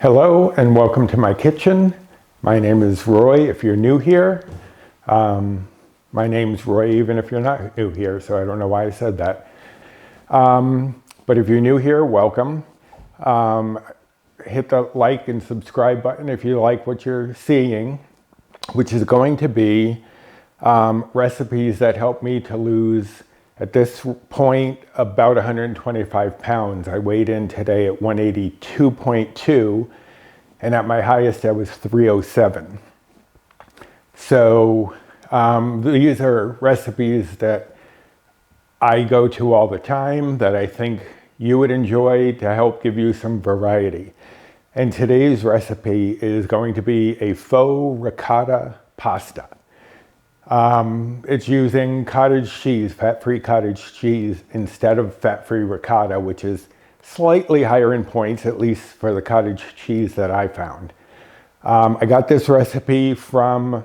Hello and welcome to my kitchen. My name is Roy if you're new here. My name's Roy even if you're not new here, so I don't know why I said that. But if you're new here, welcome. Hit the like and subscribe button if you like what you're seeing, which is going to be recipes that help me to lose, at this point, about 125 pounds. I weighed in today at 182.2, and at my highest I was 307. So these are recipes that I go to all the time that I think you would enjoy to help give you some variety. And today's recipe is going to be a faux ricotta pasta. It's using cottage cheese, fat-free cottage cheese, instead of fat-free ricotta, which is slightly higher in points, at least for the cottage cheese that I found. I got this recipe from,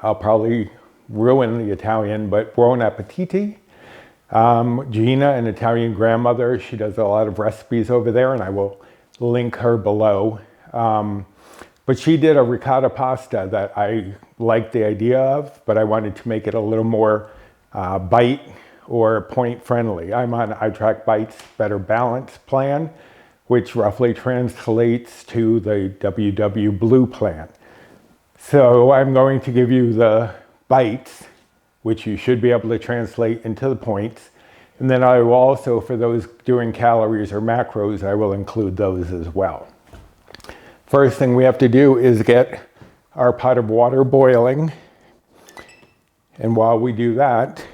I'll probably ruin the Italian, but Buon-A-Petitti. Gina, an Italian grandmother, she does a lot of recipes over there, and I will link her below. But she did a ricotta pasta that I liked the idea of, but I wanted to make it a little more bite or point friendly. I'm on iTrack-Bite's Better Balance plan, which roughly translates to the WW Blue plan. So I'm going to give you the bites, which you should be able to translate into the points. And then I will also, for those doing calories or macros, I will include those as well. First thing we have to do is get our pot of water boiling. And while we do that,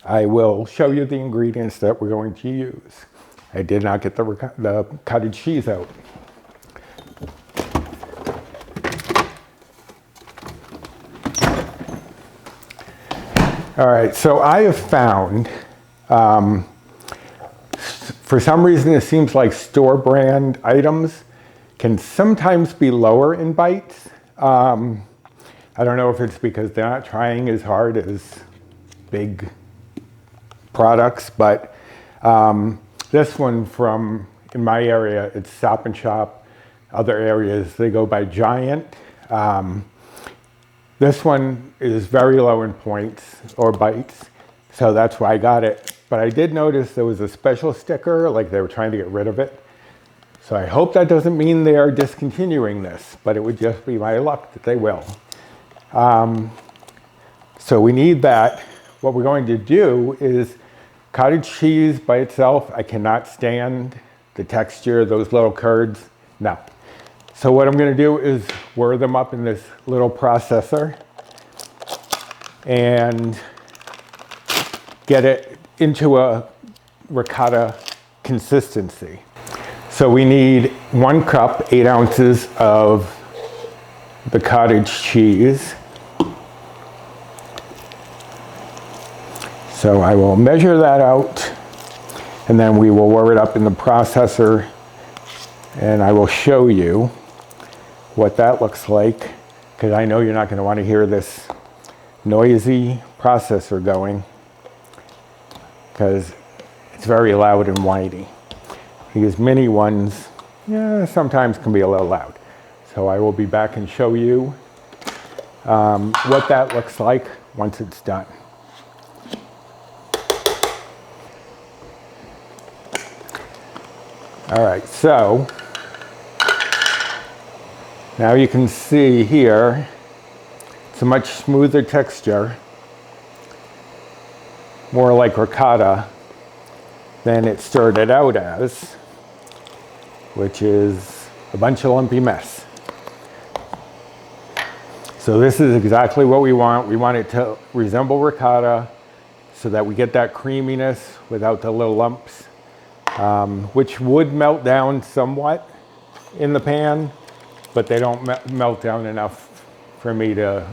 I will show you the ingredients that we're going to use. I did not get the cottage cheese out. All right, so I have found, for some reason it seems like store brand items can sometimes be lower in bites. I don't know if it's because they're not trying as hard as big products, but this one from, in my area, it's Stop and Shop. Other areas, they go by Giant. This one is very low in points or bites, so that's why I got it. But I did notice there was a special sticker, like they were trying to get rid of it. So I hope that doesn't mean they are discontinuing this, but it would just be my luck that they will. So we need that. What we're going to do is cottage cheese by itself. I cannot stand the texture, those little curds, no. So what I'm going to do is whir them up in this little processor and get it into a ricotta consistency. So we need 1 cup, 8 ounces of the cottage cheese. So I will measure that out, and then we will whir it up in the processor, and I will show you what that looks like, because I know you're not going to want to hear this noisy processor going, because it's very loud and whiny. These mini ones, yeah, sometimes can be a little loud. So I will be back and show you what that looks like once it's done. All right, so now you can see here, it's a much smoother texture, more like ricotta than it started out as, which is a bunch of lumpy mess. So this is exactly what we want. We want it to resemble ricotta so that we get that creaminess without the little lumps, which would melt down somewhat in the pan, but they don't melt down enough for me to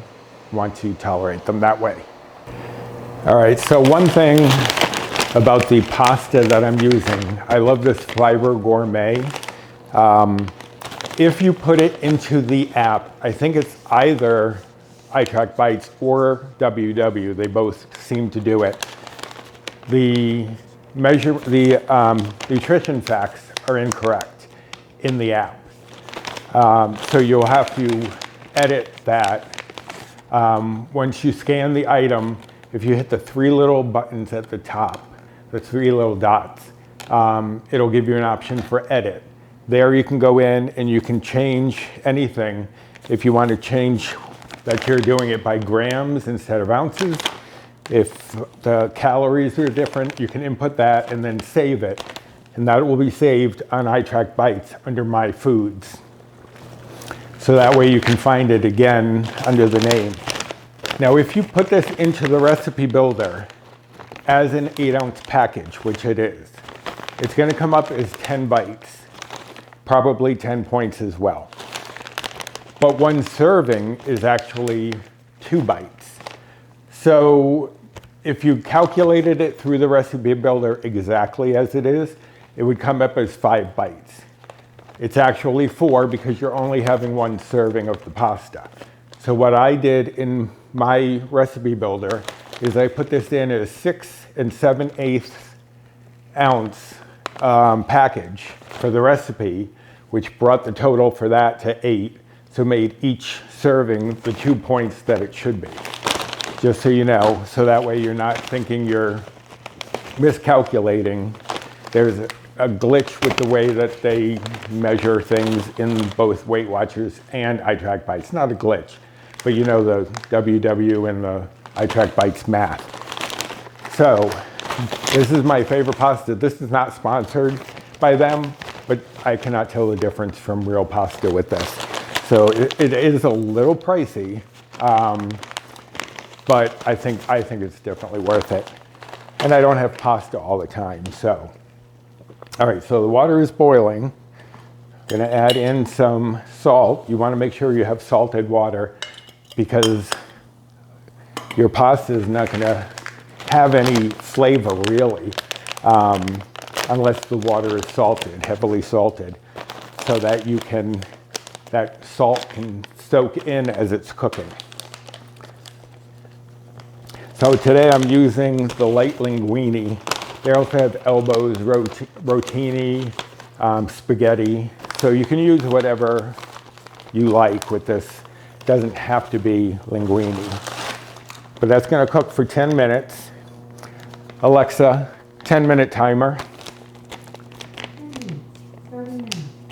want to tolerate them that way. All right, so one thing about the pasta that I'm using, I love this Fiber Gourmet. If you put it into the app, I think it's either iTrack-Bites or WW, they both seem to do it. The nutrition facts are incorrect. in the app. So you'll have to edit that. Once you scan the item, if you hit the 3 little buttons at the top, the 3 little dots, it'll give you an option for edit. There you can go in and you can change anything. If you want to change that you're doing it by grams instead of ounces, if the calories are different, you can input that and then save it. And that will be saved on iTrack Bites under My Foods. So that way you can find it again under the name. Now, if you put this into the recipe builder as an 8-ounce package, which it is, it's going to come up as 10 bites, probably 10 points as well. But one serving is actually 2 bites. So if you calculated it through the recipe builder exactly as it is, it would come up as 5 bites. It's actually 4 because you're only having 1 serving of the pasta. So what I did in my recipe builder is I put this in as 6 7/8 ounce package for the recipe, which brought the total for that to 8. So made each serving the 2 points that it should be. Just so you know, so that way you're not thinking you're miscalculating. There's a glitch with the way that they measure things in both Weight Watchers and iTrack Bites. Not a glitch, but you know the WW and the iTrack Bites math. So this is my favorite pasta. This is not sponsored by them, but I cannot tell the difference from real pasta with this. So it is a little pricey, but I think it's definitely worth it. And I don't have pasta all the time, so. All right, so the water is boiling. Gonna add in some salt. You wanna make sure you have salted water because your pasta is not gonna have any flavor really, unless the water is salted, heavily salted, so that that salt can soak in as it's cooking. So today I'm using the light linguine. They also have elbows, rotini, spaghetti. So you can use whatever you like with this. It doesn't have to be linguine. But that's gonna cook for 10 minutes. Alexa, 10-minute timer.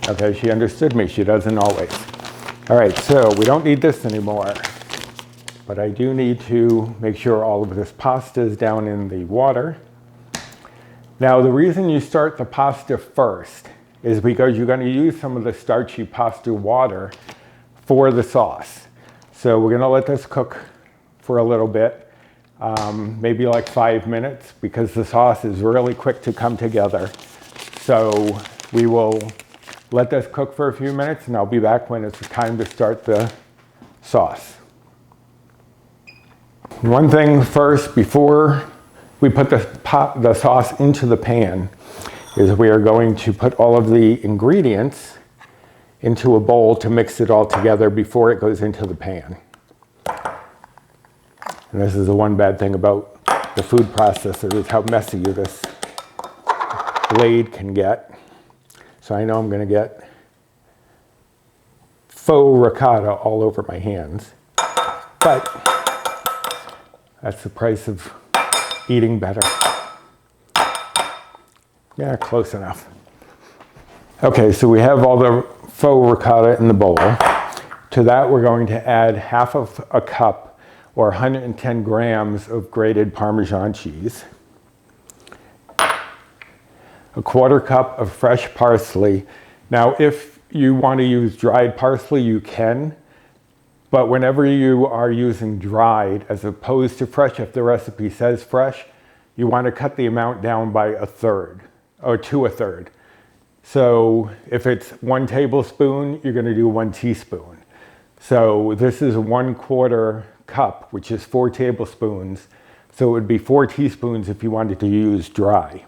Okay, she understood me. She doesn't always. All right, so we don't need this anymore. But I do need to make sure all of this pasta is down in the water. Now, the reason you start the pasta first is because you're going to use some of the starchy pasta water for the sauce. So we're going to let this cook for a little bit, maybe like 5 minutes, because the sauce is really quick to come together. So we will let this cook for a few minutes, and I'll be back when it's time to start the sauce. One thing first, before we put the sauce into the pan, is we are going to put all of the ingredients into a bowl to mix it all together before it goes into the pan. And this is the one bad thing about the food processor, is how messy this blade can get. So I know I'm going to get faux ricotta all over my hands, but that's the price of eating better. Yeah, close enough. Okay, so we have all the faux ricotta in the bowl. To that, we're going to add half of a cup or 110 grams of grated Parmesan cheese, a quarter cup of fresh parsley. Now, if you want to use dried parsley, you can. But whenever you are using dried as opposed to fresh, if the recipe says fresh, you want to cut the amount down by 1/3 or to 1/3. So if it's 1 tablespoon, you're going to do 1 teaspoon. So this is 1/4 cup, which is 4 tablespoons. So it would be 4 teaspoons if you wanted to use dry.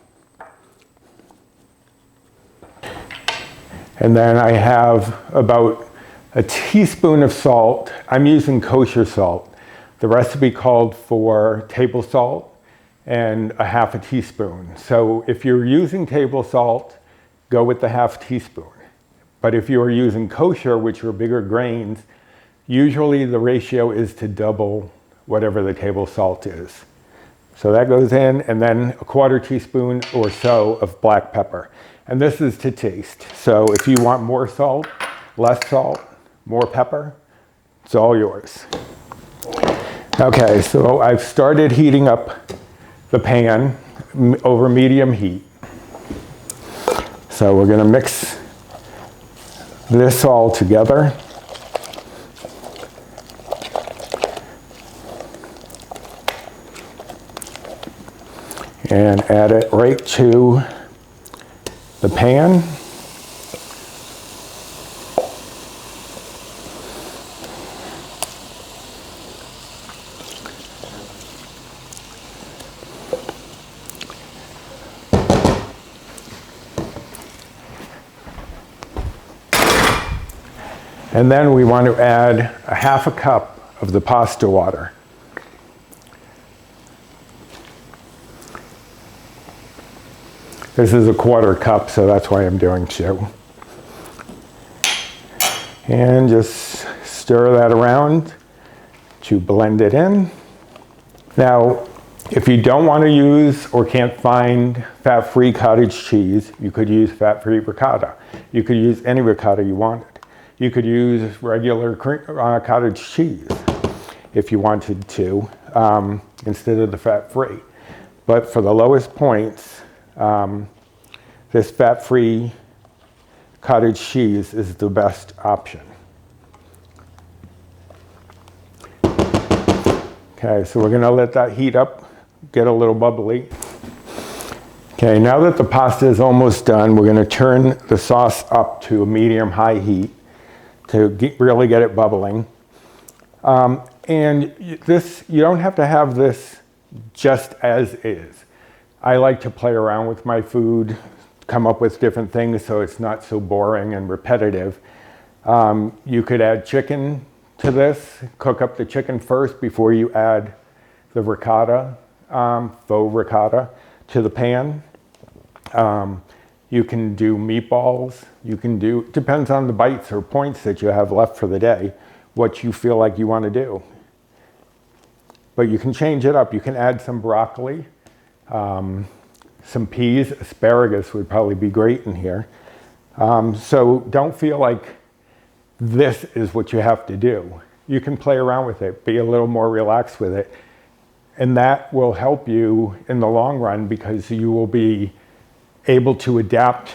And then I have about a teaspoon of salt. I'm using kosher salt. The recipe called for table salt and a 1/2 teaspoon. So if you're using table salt, go with the 1/2 teaspoon. But if you are using kosher, which are bigger grains, usually the ratio is to double whatever the table salt is. So that goes in, and then a 1/4 teaspoon or so of black pepper. And this is to taste. So if you want more salt, less salt, more pepper, it's all yours. Okay, so I've started heating up the pan over medium heat. So we're gonna mix this all together. And add it right to the pan. And then we want to add a 1/2 cup of the pasta water. This is a 1/4 cup, so that's why I'm doing 2. And just stir that around to blend it in. Now, if you don't want to use or can't find fat-free cottage cheese, you could use fat-free ricotta. You could use any ricotta you wanted. You could use regular cottage cheese if you wanted to, instead of the fat-free. But for the lowest points, this fat-free cottage cheese is the best option. Okay, so we're gonna let that heat up, get a little bubbly. Okay, now that the pasta is almost done, we're gonna turn the sauce up to a medium-high heat to really get it bubbling. And this, you don't have to have this just as is. I like to play around with my food, come up with different things so it's not so boring and repetitive. You could add chicken to this, cook up the chicken first before you add the ricotta, faux ricotta, to the pan. You can do meatballs. You can do, depends on the bites or points that you have left for the day, what you feel like you want to do. But you can change it up. You can add some broccoli, some peas, asparagus would probably be great in here. So don't feel like this is what you have to do. You can play around with it, be a little more relaxed with it. And that will help you in the long run because you will be able to adapt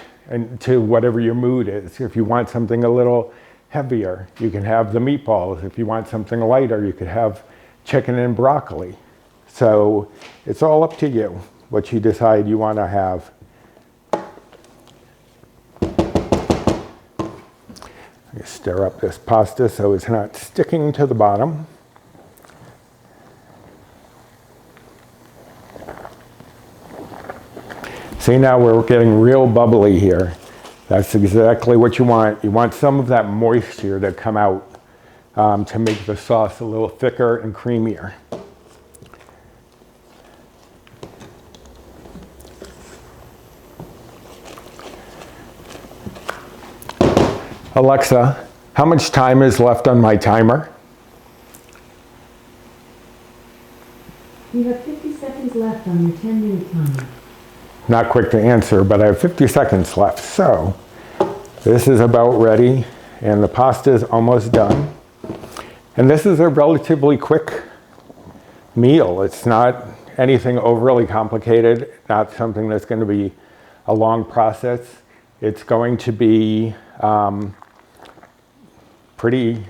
to whatever your mood is. If you want something a little heavier, you can have the meatballs. If you want something lighter, you could have chicken and broccoli. So it's all up to you, what you decide you want to have. Stir up this pasta so it's not sticking to the bottom. See, now we're getting real bubbly here. That's exactly what you want. You want some of that moisture to come out to make the sauce a little thicker and creamier. Alexa, how much time is left on my timer? You have 50 seconds left on your 10-minute timer. Not quick to answer, but I have 50 seconds left. So this is about ready, and the pasta is almost done. And this is a relatively quick meal. It's not anything overly complicated, not something that's going to be a long process. It's going to be pretty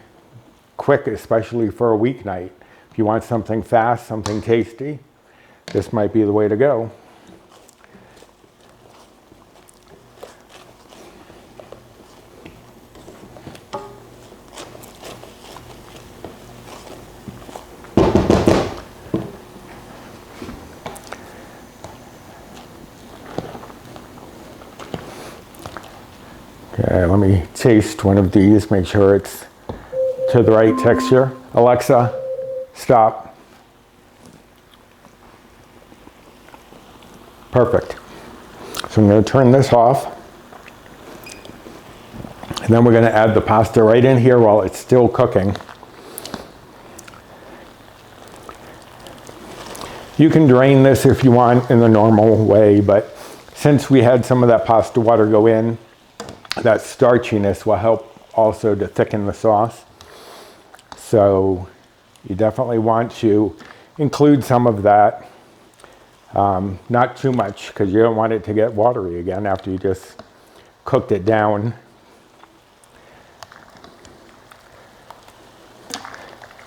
quick, especially for a weeknight. If you want something fast, something tasty, this might be the way to go. Okay, let me taste one of these, make sure it's to the right texture. Alexa, stop. Perfect. So I'm going to turn this off. And then we're going to add the pasta right in here while it's still cooking. You can drain this if you want in the normal way, but since we had some of that pasta water go in, that starchiness will help also to thicken the sauce. So you definitely want to include some of that. Not too much, because you don't want it to get watery again after you just cooked it down.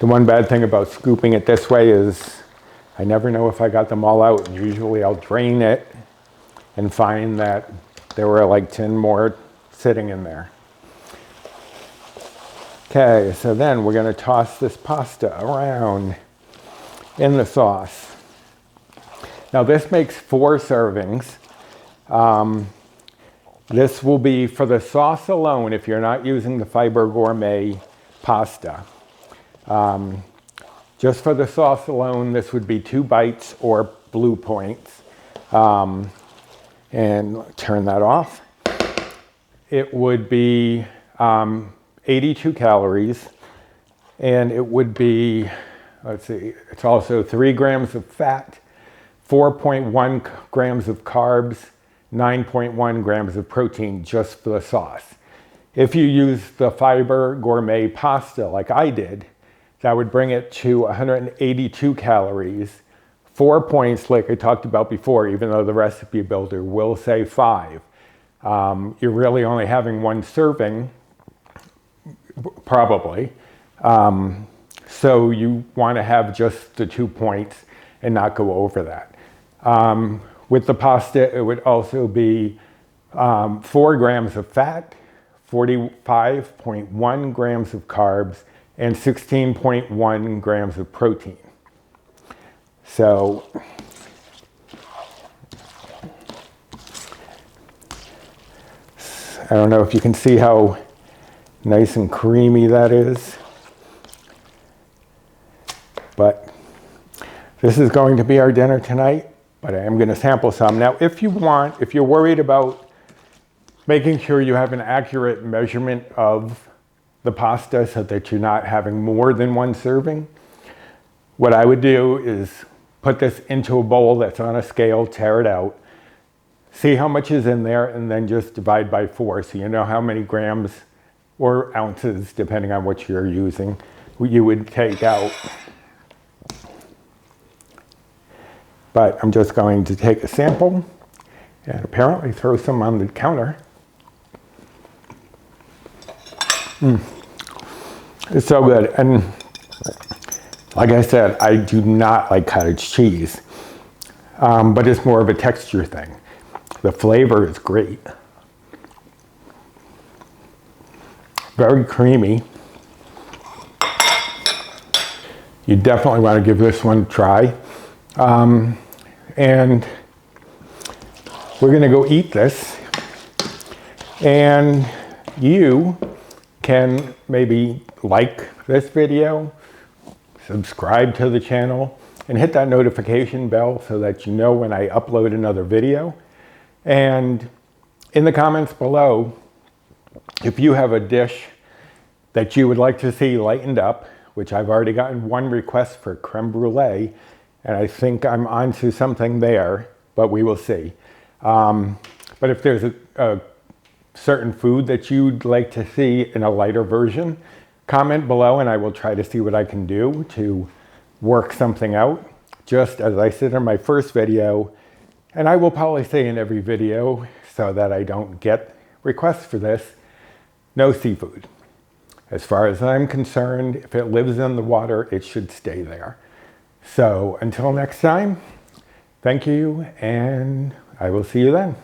The one bad thing about scooping it this way is I never know if I got them all out. Usually I'll drain it and find that there were like 10 more sitting in there. Okay, so then we're going to toss this pasta around in the sauce. Now this makes 4 servings. This will be for the sauce alone if you're not using the Fiber Gourmet pasta. Just for the sauce alone, this would be 2 bites or Blue Points. And turn that off. It would be 82 calories, and it would be, let's see, it's also 3 grams of fat, 4.1 grams of carbs, 9.1 grams of protein just for the sauce. If you use the Fiber Gourmet pasta like I did, that would bring it to 182 calories, 4 points like I talked about before, even though the recipe builder will say 5. You're really only having 1 serving, probably. So you want to have just the 2 points and not go over that. With the pasta, it would also be 4 grams of fat, 45.1 grams of carbs, and 16.1 grams of protein. So I don't know if you can see how nice and creamy that is, but this is going to be our dinner tonight, but I am going to sample some. Now, if you're worried about making sure you have an accurate measurement of the pasta so that you're not having more than 1 serving, what I would do is put this into a bowl that's on a scale, tear it out, see how much is in there, and then just divide by 4 so you know how many grams or ounces, depending on what you're using, you would take out. But I'm just going to take a sample and apparently throw some on the counter. It's so good. And like I said, I do not like cottage cheese, but it's more of a texture thing. The flavor is great. Very creamy. You definitely want to give this one a try. And we're going to go eat this. And you can maybe like this video, subscribe to the channel, and hit that notification bell so that you know when I upload another video. And in the comments below, if you have a dish that you would like to see lightened up, which I've already gotten 1 request for creme brulee, and I think I'm onto something there, but we will see. But if there's a certain food that you'd like to see in a lighter version, comment below and I will try to see what I can do to work something out. Just as I said in my first video, and I will probably say in every video so that I don't get requests for this, no seafood. As far as I'm concerned, if it lives in the water, it should stay there. So until next time, thank you, and I will see you then.